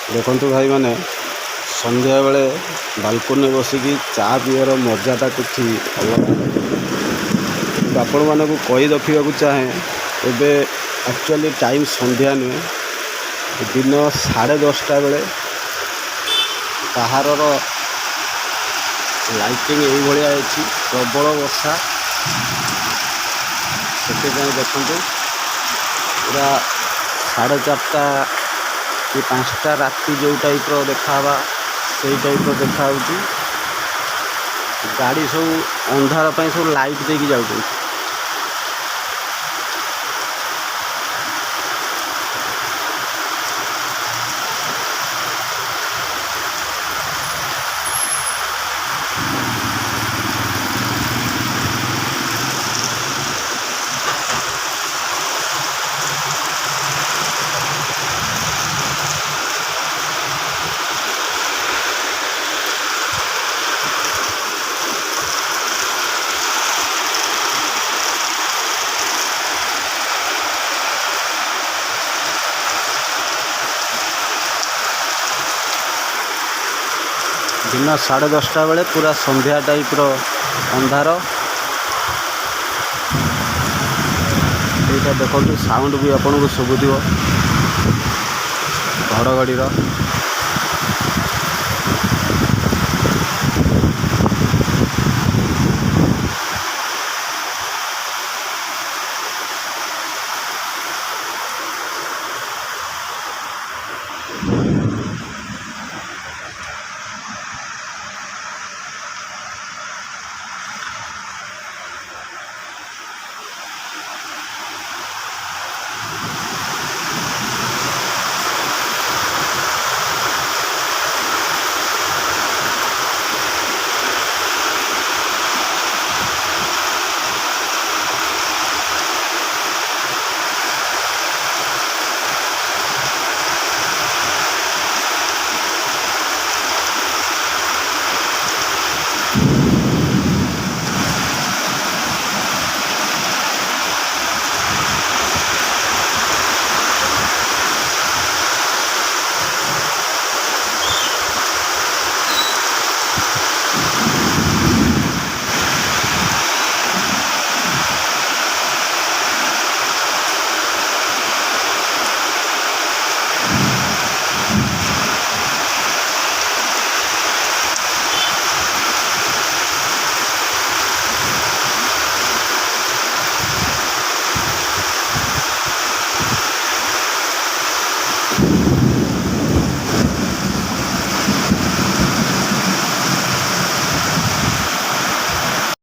देखु भाई मैंने संध्या बेले बालकोनी बसिकी चा पीवर मजाटा कुछ अलग आपण मानक कही रखा चाहे एबे एक्चुअली टाइम संध्या नुहे दिन 10:30 बेले बाहर लाइटिंग ये प्रबल वर्षा से देखु पूरा 4:30 कि 5टा राति जो टाइप देखा से टाइप देखा गाड़ी सब अंधार सब लाइट देकी जाऊँ। दिन 10:30 बेले पूरा संध्या टाइप अंधार यहाँ देखो साउंड भी आपको शुभुव घड़घड़ी।